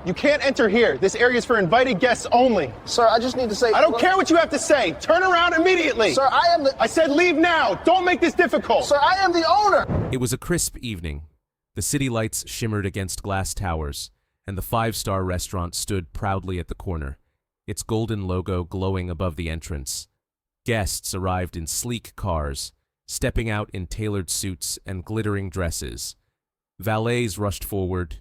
You can't enter here. This area is for invited guests only. Sir, I just need to say... I don't care what you have to say. Turn around immediately. Sir, I am the... I said leave now. Don't make this difficult. Sir, I am the owner. It was a crisp evening. The city lights shimmered against glass towers, and the five-star restaurant stood proudly at the corner, its golden logo glowing above the entrance. Guests arrived in sleek cars, stepping out in tailored suits and glittering dresses. Valets rushed forward,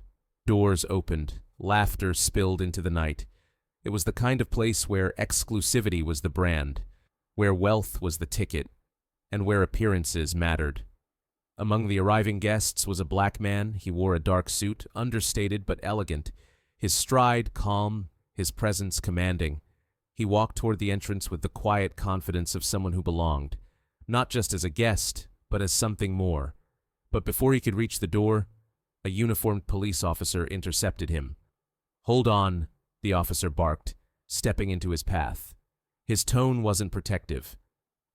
doors opened, laughter spilled into the night. It was the kind of place where exclusivity was the brand, where wealth was the ticket, and where appearances mattered. Among the arriving guests was a black man. He wore a dark suit, understated but elegant, his stride calm, his presence commanding. He walked toward the entrance with the quiet confidence of someone who belonged, not just as a guest, but as something more. But before he could reach the door, a uniformed police officer intercepted him. "Hold on," the officer barked, stepping into his path. His tone wasn't protective.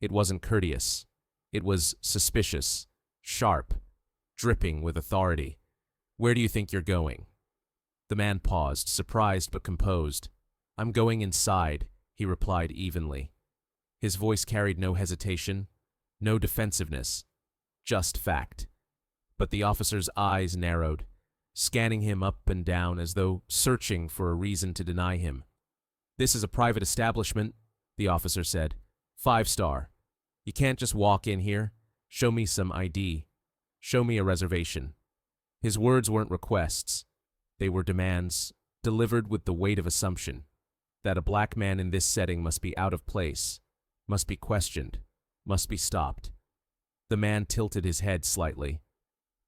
It wasn't courteous. It was suspicious, sharp, dripping with authority. "Where do you think you're going?" The man paused, surprised but composed. "I'm going inside," he replied evenly. His voice carried no hesitation, no defensiveness, just fact. But the officer's eyes narrowed, scanning him up and down as though searching for a reason to deny him. "This is a private establishment," the officer said. "5-star. You can't just walk in here. Show me some ID. Show me a reservation." His words weren't requests. They were demands, delivered with the weight of assumption, that a black man in this setting must be out of place, must be questioned, must be stopped. The man tilted his head slightly.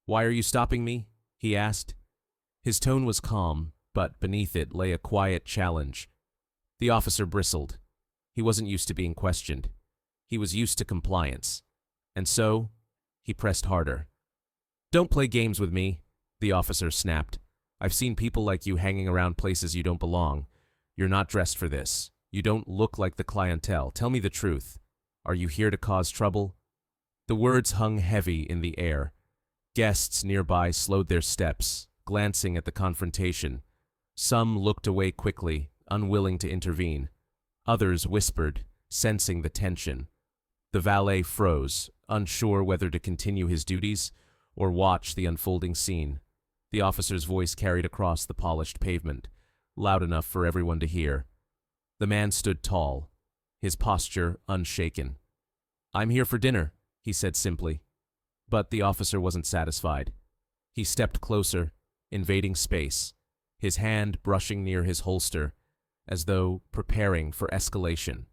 "Why are you stopping me?" he asked. His tone was calm, but beneath it lay a quiet challenge. The officer bristled. He wasn't used to being questioned. He was used to compliance. And so, he pressed harder. "Don't play games with me," the officer snapped. "I've seen people like you hanging around places you don't belong. You're not dressed for this. You don't look like the clientele. Tell me the truth. Are you here to cause trouble?" The words hung heavy in the air. Guests nearby slowed their steps, glancing at the confrontation. Some looked away quickly, unwilling to intervene. Others whispered, sensing the tension. The valet froze, unsure whether to continue his duties or watch the unfolding scene. The officer's voice carried across the polished pavement, loud enough for everyone to hear. The man stood tall, his posture unshaken. "I'm here for dinner," he said simply. But the officer wasn't satisfied. He stepped closer, invading space, his hand brushing near his holster, as though preparing for escalation.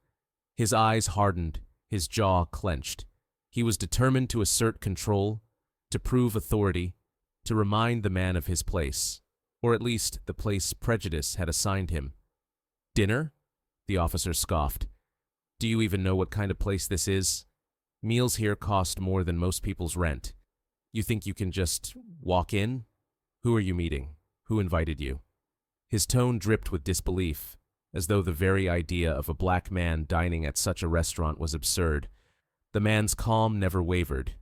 His eyes hardened, his jaw clenched. He was determined to assert control, to prove authority, to remind the man of his place, or at least the place prejudice had assigned him. "Dinner?" the officer scoffed. "Do you even know what kind of place this is? Meals here cost more than most people's rent. You think you can just walk in? Who are you meeting? Who invited you?" His tone dripped with disbelief, as though the very idea of a black man dining at such a restaurant was absurd. The man's calm never wavered.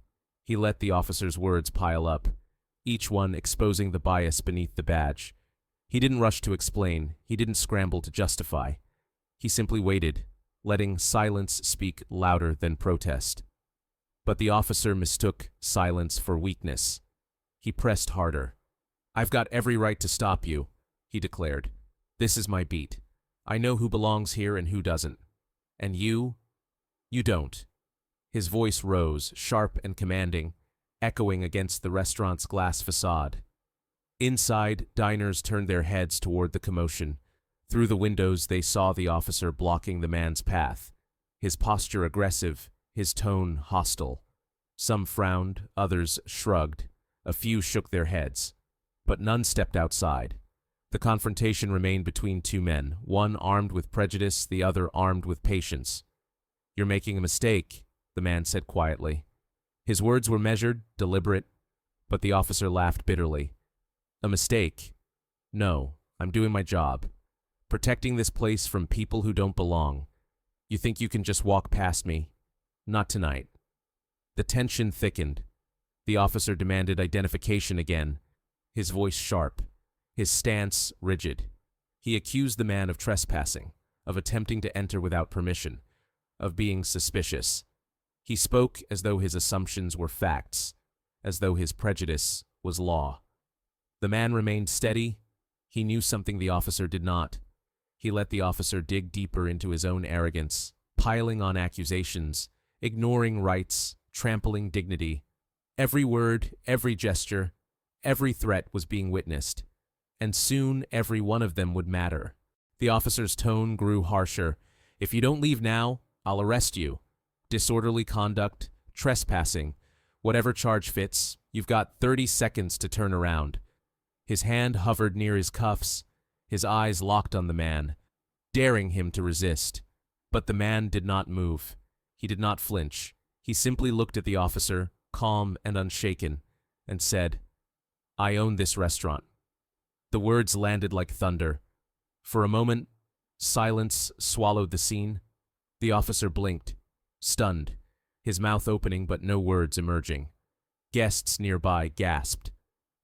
He let the officer's words pile up, each one exposing the bias beneath the badge. He didn't rush to explain. He didn't scramble to justify. He simply waited, letting silence speak louder than protest. But the officer mistook silence for weakness. He pressed harder. "I've got every right to stop you," he declared. "This is my beat. I know who belongs here and who doesn't. And you don't." His voice rose, sharp and commanding, echoing against the restaurant's glass facade. Inside, diners turned their heads toward the commotion. Through the windows, they saw the officer blocking the man's path, his posture aggressive, his tone hostile. Some frowned, others shrugged, a few shook their heads, but none stepped outside. The confrontation remained between two men, one armed with prejudice, the other armed with patience. "You're making a mistake," the man said quietly. His words were measured, deliberate, but the officer laughed bitterly. "A mistake? No, I'm doing my job. Protecting this place from people who don't belong. You think you can just walk past me? Not tonight." The tension thickened. The officer demanded identification again, his voice sharp. his stance rigid. He accused the man of trespassing, of attempting to enter without permission, of being suspicious. He spoke as though his assumptions were facts, as though his prejudice was law. The man remained steady. He knew something the officer did not. He let the officer dig deeper into his own arrogance, piling on accusations, ignoring rights, trampling dignity. Every word, every gesture, every threat was being witnessed, and soon every one of them would matter. The officer's tone grew harsher. "If you don't leave now, I'll arrest you. Disorderly conduct, trespassing, whatever charge fits, you've got 30 seconds to turn around." His hand hovered near his cuffs, his eyes locked on the man, daring him to resist. But the man did not move. He did not flinch. He simply looked at the officer, calm and unshaken, and said, "I own this restaurant." The words landed like thunder. For a moment, silence swallowed the scene. The officer blinked, stunned, his mouth opening but no words emerging. Guests nearby gasped.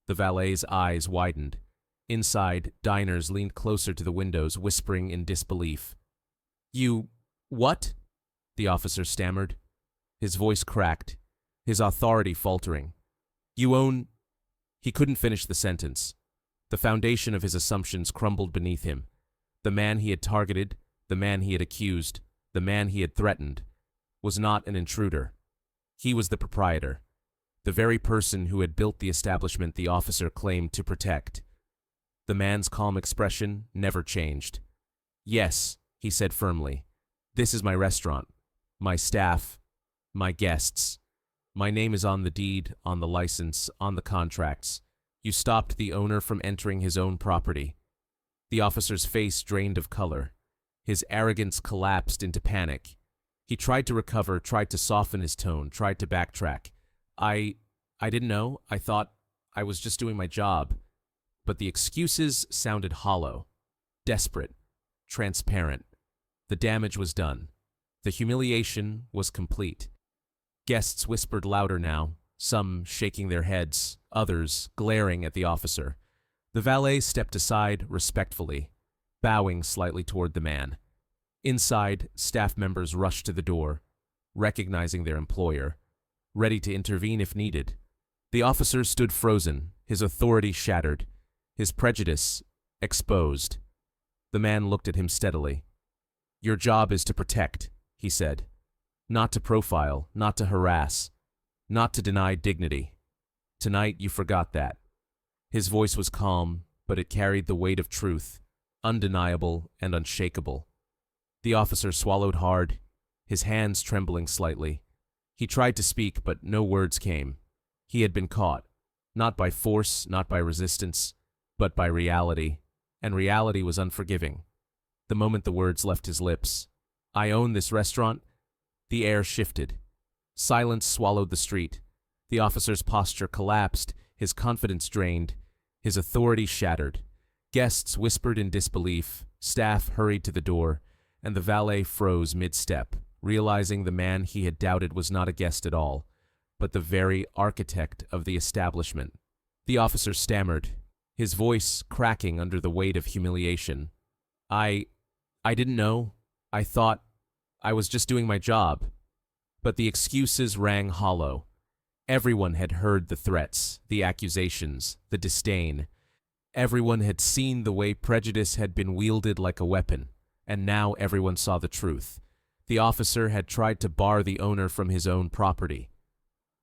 The valet's eyes widened. Inside, diners leaned closer to the windows, whispering in disbelief. "You... what?" the officer stammered. His voice cracked, his authority faltering. "You own..." He couldn't finish the sentence. The foundation of his assumptions crumbled beneath him. The man he had targeted, the man he had accused, the man he had threatened, was not an intruder. He was the proprietor, the very person who had built the establishment the officer claimed to protect. The man's calm expression never changed. "Yes," he said firmly, "this is my restaurant, my staff, my guests. My name is on the deed, on the license, on the contracts. You stopped the owner from entering his own property." The officer's face drained of color. His arrogance collapsed into panic. He tried to recover, tried to soften his tone, tried to backtrack. I didn't know. I thought I was just doing my job." But the excuses sounded hollow, desperate, transparent. The damage was done. The humiliation was complete. Guests whispered louder now, some shaking their heads, others glaring at the officer. The valet stepped aside respectfully, bowing slightly toward the man. Inside, staff members rushed to the door, recognizing their employer, ready to intervene if needed. The officer stood frozen, his authority shattered, his prejudice exposed. The man looked at him steadily. "Your job is to protect," he said. "Not to profile, not to harass, not to deny dignity. Tonight you forgot that." His voice was calm, but it carried the weight of truth, undeniable and unshakable. The officer swallowed hard, his hands trembling slightly. He tried to speak, but no words came. He had been caught, not by force, not by resistance, but by reality, and reality was unforgiving. The moment the words left his lips, "I own this restaurant," the air shifted. Silence swallowed the street. The officer's posture collapsed, his confidence drained, his authority shattered. Guests whispered in disbelief, staff hurried to the door, and the valet froze mid-step, realizing the man he had doubted was not a guest at all, but the very architect of the establishment. The officer stammered, his voice cracking under the weight of humiliation. I didn't know. I thought I was just doing my job." But the excuses rang hollow. Everyone had heard the threats, the accusations, the disdain. Everyone had seen the way prejudice had been wielded like a weapon, and now everyone saw the truth. The officer had tried to bar the owner from his own property.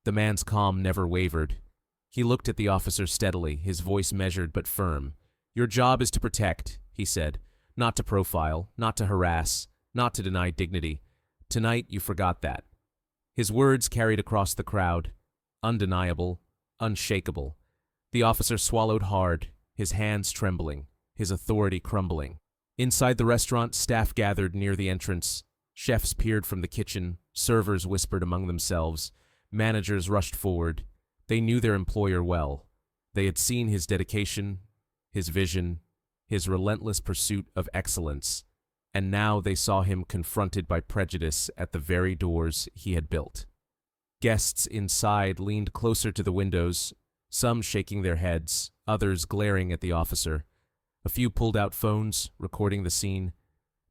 The man's calm never wavered. He looked at the officer steadily, his voice measured but firm. "Your job is to protect," he said, "not to profile, not to harass, not to deny dignity. Tonight you forgot that." His words carried across the crowd, undeniable, unshakable. The officer swallowed hard, his hands trembling, his authority crumbling. Inside the restaurant, staff gathered near the entrance. Chefs peered from the kitchen, servers whispered among themselves, managers rushed forward. They knew their employer well. They had seen his dedication, his vision, his relentless pursuit of excellence, and now they saw him confronted by prejudice at the very doors he had built. Guests inside leaned closer to the windows, some shaking their heads, others glaring at the officer. A few pulled out phones, recording the scene.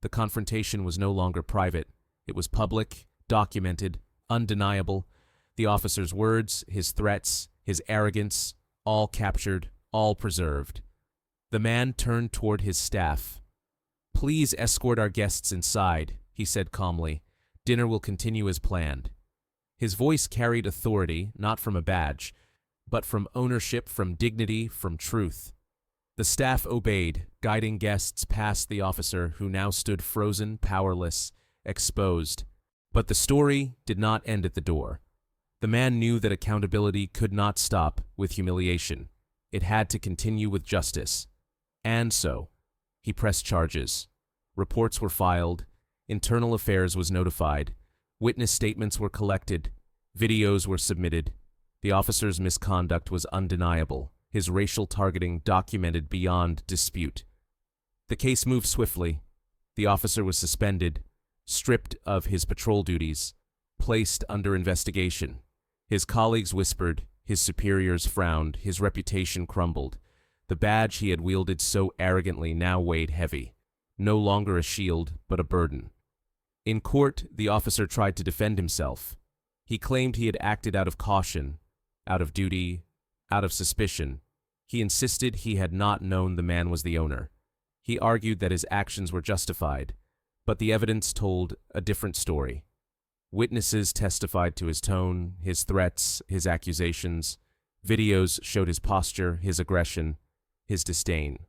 The confrontation was no longer private. It was public, documented, undeniable. The officer's words, his threats, his arrogance, all captured, all preserved. The man turned toward his staff. "Please escort our guests inside," he said calmly. "Dinner will continue as planned." His voice carried authority, not from a badge, but from ownership, from dignity, from truth. The staff obeyed, guiding guests past the officer, who now stood frozen, powerless, exposed. But the story did not end at the door. The man knew that accountability could not stop with humiliation. It had to continue with justice. And so, he pressed charges. Reports were filed. Internal Affairs was notified. Witness statements were collected. Videos were submitted. The officer's misconduct was undeniable, his racial targeting documented beyond dispute. The case moved swiftly. The officer was suspended, stripped of his patrol duties, placed under investigation. His colleagues whispered, his superiors frowned, his reputation crumbled. The badge he had wielded so arrogantly now weighed heavy, no longer a shield, but a burden. In court, the officer tried to defend himself. He claimed he had acted out of caution, out of duty, out of suspicion. He insisted he had not known the man was the owner. He argued that his actions were justified, but the evidence told a different story. Witnesses testified to his tone, his threats, his accusations. Videos showed his posture, his aggression, his disdain.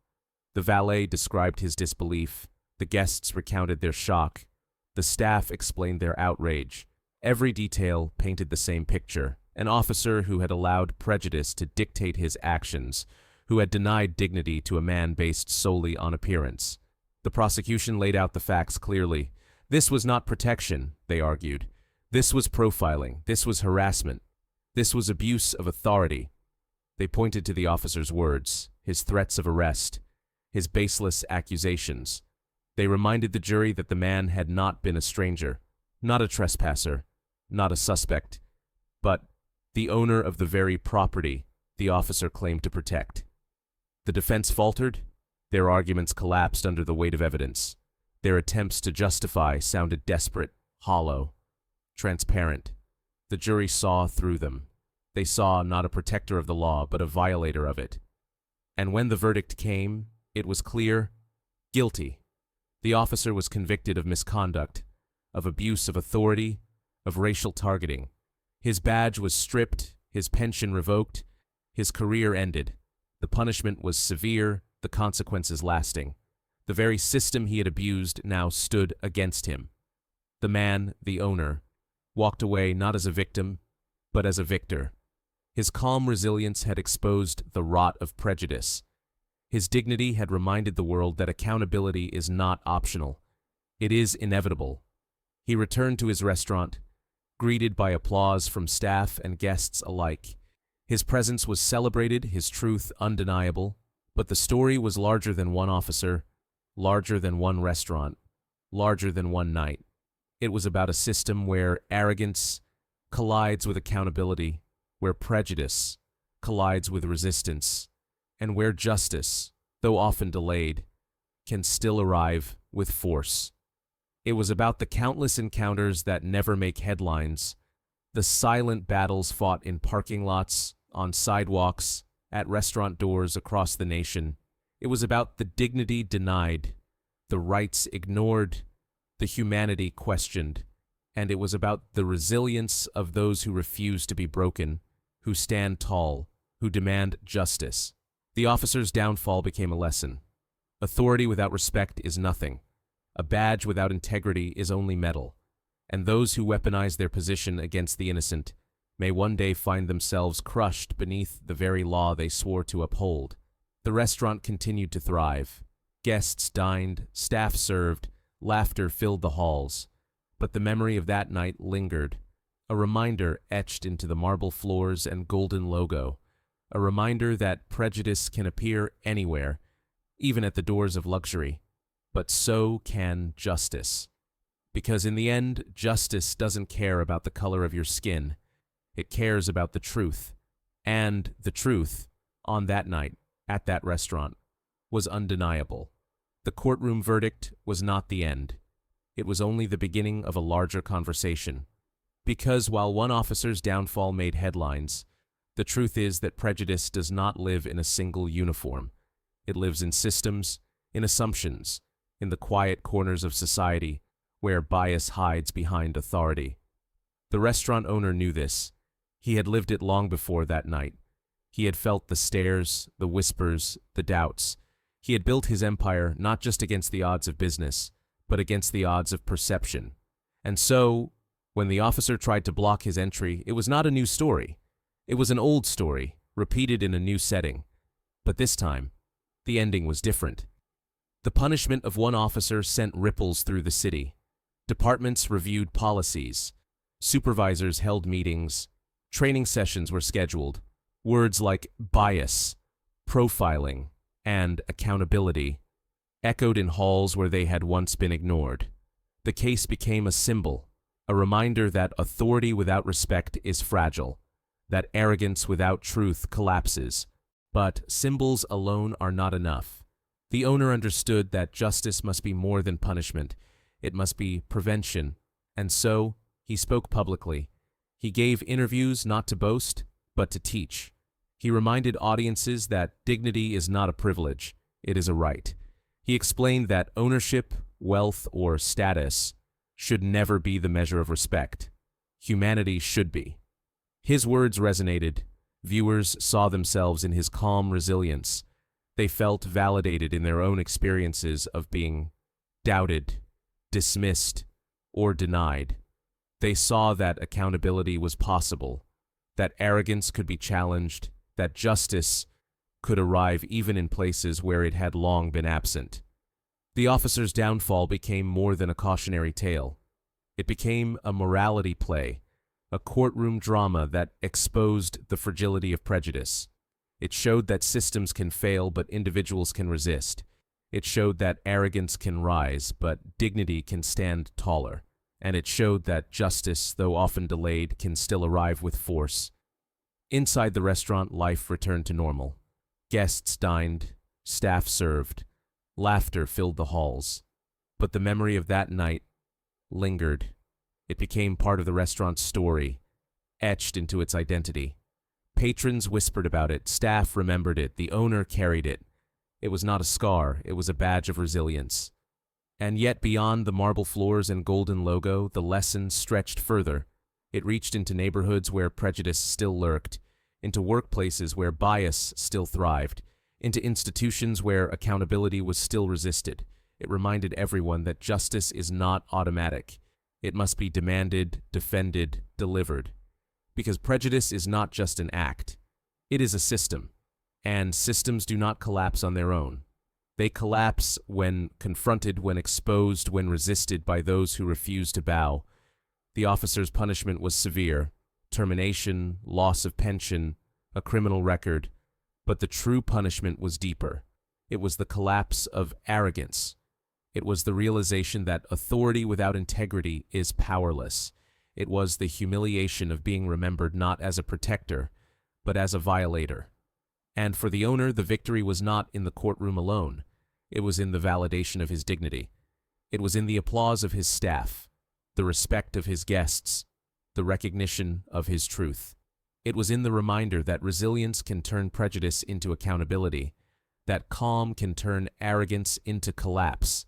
The valet described his disbelief. The guests recounted their shock. The staff explained their outrage. Every detail painted the same picture. An officer who had allowed prejudice to dictate his actions, who had denied dignity to a man based solely on appearance. The prosecution laid out the facts clearly. This was not protection, they argued. This was profiling. This was harassment. This was abuse of authority. They pointed to the officer's words, his threats of arrest, his baseless accusations. They reminded the jury that the man had not been a stranger, not a trespasser, not a suspect, but the owner of the very property the officer claimed to protect. The defense faltered. Their arguments collapsed under the weight of evidence. Their attempts to justify sounded desperate, hollow, transparent. The jury saw through them. They saw not a protector of the law, but a violator of it. And when the verdict came, it was clear: guilty. The officer was convicted of misconduct, of abuse of authority, of racial targeting. His badge was stripped, his pension revoked, his career ended. The punishment was severe, the consequences lasting. The very system he had abused now stood against him. The man, the owner, walked away not as a victim, but as a victor. His calm resilience had exposed the rot of prejudice. His dignity had reminded the world that accountability is not optional. It is inevitable. He returned to his restaurant, greeted by applause from staff and guests alike. His presence was celebrated, his truth undeniable, but the story was larger than one officer, larger than one restaurant, larger than one night. It was about a system where arrogance collides with accountability, where prejudice collides with resistance, and where justice, though often delayed, can still arrive with force. It was about the countless encounters that never make headlines, the silent battles fought in parking lots, on sidewalks, at restaurant doors across the nation. It was about the dignity denied, the rights ignored, the humanity questioned, and it was about the resilience of those who refuse to be broken, who stand tall, who demand justice. The officer's downfall became a lesson. Authority without respect is nothing. A badge without integrity is only metal. And those who weaponize their position against the innocent may one day find themselves crushed beneath the very law they swore to uphold. The restaurant continued to thrive. Guests dined, staff served, laughter filled the halls. But the memory of that night lingered, a reminder etched into the marble floors and golden logo, a reminder that prejudice can appear anywhere, even at the doors of luxury. But so can justice. Because in the end, justice doesn't care about the color of your skin. It cares about the truth. And the truth, on that night, at that restaurant, was undeniable. The courtroom verdict was not the end. It was only the beginning of a larger conversation. Because while one officer's downfall made headlines, the truth is that prejudice does not live in a single uniform. It lives in systems, in assumptions, in the quiet corners of society where bias hides behind authority. The restaurant owner knew this. He had lived it long before that night. He had felt the stares, the whispers, the doubts. He had built his empire not just against the odds of business, but against the odds of perception. And so, when the officer tried to block his entry, it was not a new story. It was an old story, repeated in a new setting. But this time, the ending was different. The punishment of one officer sent ripples through the city. Departments reviewed policies. Supervisors held meetings. Training sessions were scheduled. Words like bias, profiling, and accountability echoed in halls where they had once been ignored. The case became a symbol, a reminder that authority without respect is fragile, that arrogance without truth collapses. But symbols alone are not enough. The owner understood that justice must be more than punishment. It must be prevention. And so, he spoke publicly. He gave interviews not to boast, but to teach. He reminded audiences that dignity is not a privilege, it is a right. He explained that ownership, wealth, or status should never be the measure of respect. Humanity should be. His words resonated. Viewers saw themselves in his calm resilience. They felt validated in their own experiences of being doubted, dismissed, or denied. They saw that accountability was possible, that arrogance could be challenged, that justice could arrive even in places where it had long been absent. The officer's downfall became more than a cautionary tale. It became a morality play, a courtroom drama that exposed the fragility of prejudice. It showed that systems can fail, but individuals can resist. It showed that arrogance can rise, but dignity can stand taller. And it showed that justice, though often delayed, can still arrive with force. Inside the restaurant, life returned to normal. Guests dined, staff served, laughter filled the halls. But the memory of that night lingered. It became part of the restaurant's story, etched into its identity. Patrons whispered about it, staff remembered it, the owner carried it. It was not a scar, it was a badge of resilience. And yet beyond the marble floors and golden logo, the lesson stretched further. It reached into neighborhoods where prejudice still lurked, into workplaces where bias still thrived, into institutions where accountability was still resisted. It reminded everyone that justice is not automatic. It must be demanded, defended, delivered. Because prejudice is not just an act. It is a system. And systems do not collapse on their own. They collapse when confronted, when exposed, when resisted by those who refuse to bow. The officer's punishment was severe: termination, loss of pension, a criminal record. But the true punishment was deeper. It was the collapse of arrogance. It was the realization that authority without integrity is powerless. It was the humiliation of being remembered not as a protector, but as a violator. And for the owner, the victory was not in the courtroom alone. It was in the validation of his dignity. It was in the applause of his staff, the respect of his guests, the recognition of his truth. It was in the reminder that resilience can turn prejudice into accountability, that calm can turn arrogance into collapse,